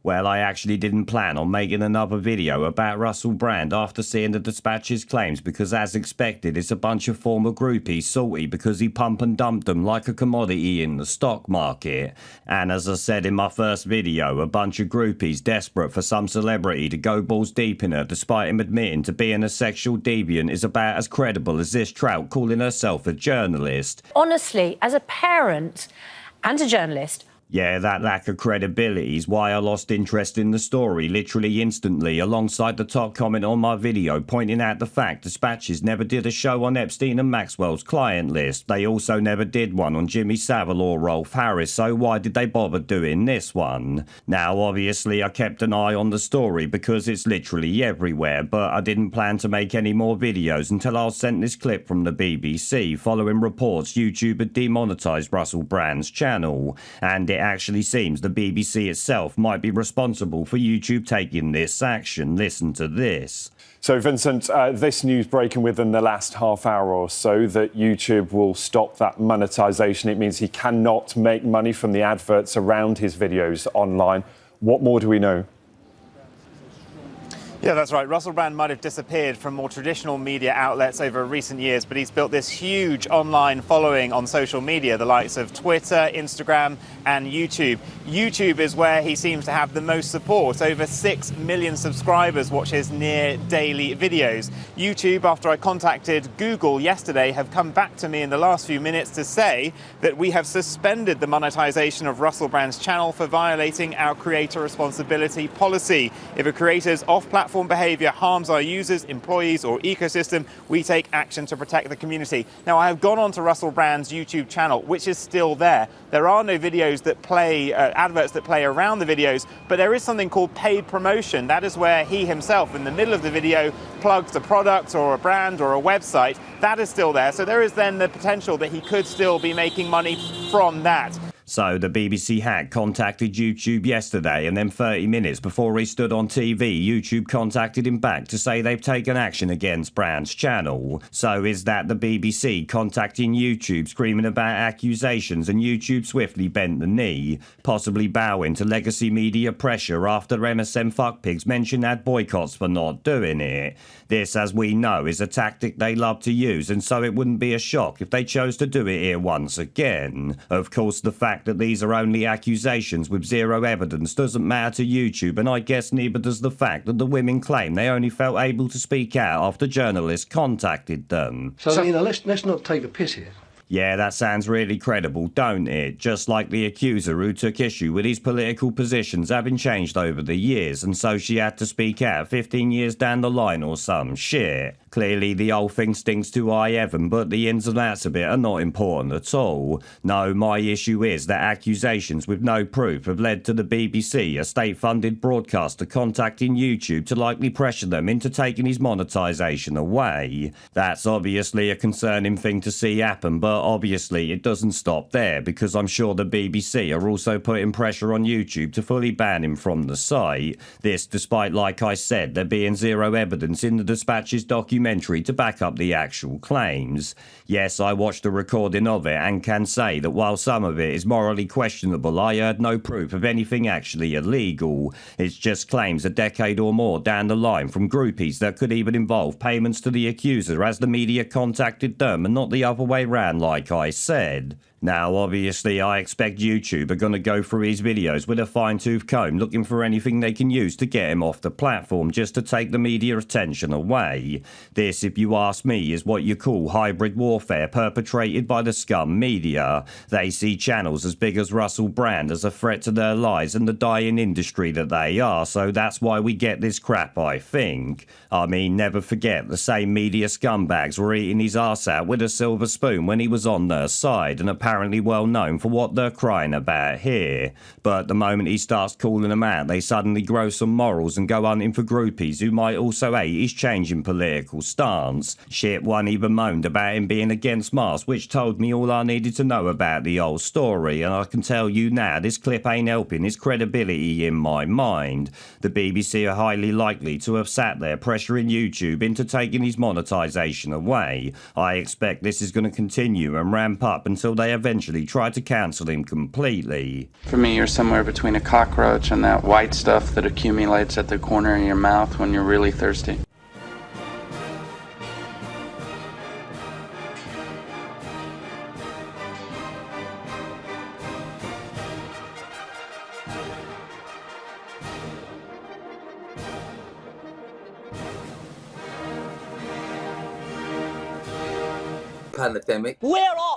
Well, I actually didn't plan on making another video about Russell Brand after seeing the Dispatch's claims because, as expected, it's a bunch of former groupies salty because he pump and dumped them like a commodity in the stock market. And as I said in my first video, a bunch of groupies desperate for some celebrity to go balls deep in her despite him admitting to being a sexual deviant is about as credible as this trout calling herself a journalist. Honestly, as a parent and a journalist, yeah, that lack of credibility is why I lost interest in the story literally instantly, alongside the top comment on my video pointing out the fact Dispatches never did a show on Epstein and Maxwell's client list. They also never did one on Jimmy Savile or Rolf Harris, so why did they bother doing this one? Now, obviously, I kept an eye on the story because it's literally everywhere, but I didn't plan to make any more videos until I was sent this clip from the BBC following reports YouTube had demonetized Russell Brand's channel, and it actually seems the BBC itself might be responsible for YouTube taking this action. Listen to this. So, Vincent, this news breaking within the last half hour or so that YouTube will stop that monetization. It means he cannot make money from the adverts around his videos online. What more do we know? Yeah, that's right. Russell Brand might have disappeared from more traditional media outlets over recent years, but he's built this huge online following on social media, the likes of Twitter, Instagram and YouTube. YouTube is where he seems to have the most support. Over 6 million subscribers watch his near daily videos. YouTube, after I contacted Google yesterday, have come back to me in the last few minutes to say that we have suspended the monetization of Russell Brand's channel for violating our creator responsibility policy. If a creator's off-platform behavior harms our users, employees or ecosystem, we take action to protect the community. Now, I have gone on to Russell Brand's YouTube channel, which is still there. There are no videos that play, adverts that play around the videos, but there is something called paid promotion. That is where he himself, in the middle of the video, plugs a product or a brand or a website. That is still there. So there is then the potential that he could still be making money from that. So the BBC hack contacted YouTube yesterday, and then 30 minutes before he stood on TV, YouTube contacted him back to say they've taken action against Brand's channel. So is that the BBC contacting YouTube screaming about accusations, and YouTube swiftly bent the knee, possibly bowing to legacy media pressure after MSM fuckpigs mentioned ad boycotts for not doing it? This, as we know, is a tactic they love to use, and so it wouldn't be a shock if they chose to do it here once again. Of course, the fact that these are only accusations with zero evidence doesn't matter to YouTube, and I guess neither does the fact that the women claim they only felt able to speak out after journalists contacted them. So you know, let's not take the piss here. Yeah, that sounds really credible, don't it? Just like the accuser who took issue with his political positions having changed over the years, and so she had to speak out 15 years down the line or some shit. Clearly the whole thing stinks to high heaven, but the ins and outs of it are not important at all. No, my issue is that accusations with no proof have led to the BBC, a state-funded broadcaster, contacting YouTube to likely pressure them into taking his monetization away. That's obviously a concerning thing to see happen, but obviously it doesn't stop there, because I'm sure the BBC are also putting pressure on YouTube to fully ban him from the site. This despite, like I said, there being zero evidence in the Dispatch's documentary to back up the actual claims. Yes, I watched a recording of it and can say that while some of it is morally questionable, I heard no proof of anything actually illegal. It's just claims a decade or more down the line from groupies that could even involve payments to the accuser as the media contacted them, and not the other way round, like I said. Now, obviously, I expect YouTube are going to go through his videos with a fine-tooth comb looking for anything they can use to get him off the platform just to take the media attention away. This, if you ask me, is what you call hybrid warfare perpetrated by the scum media. They see channels as big as Russell Brand as a threat to their lives and the dying industry that they are, so that's why we get this crap, I think. I mean, never forget, the same media scumbags were eating his arse out with a silver spoon when he was on their side, and apparently well known for what they're crying about here. But the moment he starts calling them out, they suddenly grow some morals and go hunting for groupies who might also hate his changing political stance. Shit, one even moaned about him being against masks, which told me all I needed to know about the whole story, and I can tell you now this clip ain't helping his credibility in my mind. The BBC are highly likely to have sat there pressuring YouTube into taking his monetization away. I expect this is going to continue and ramp up until they eventually tried to cancel him completely. For me, you're somewhere between a cockroach and that white stuff that accumulates at the corner of your mouth when you're really thirsty. Pandemic. We're all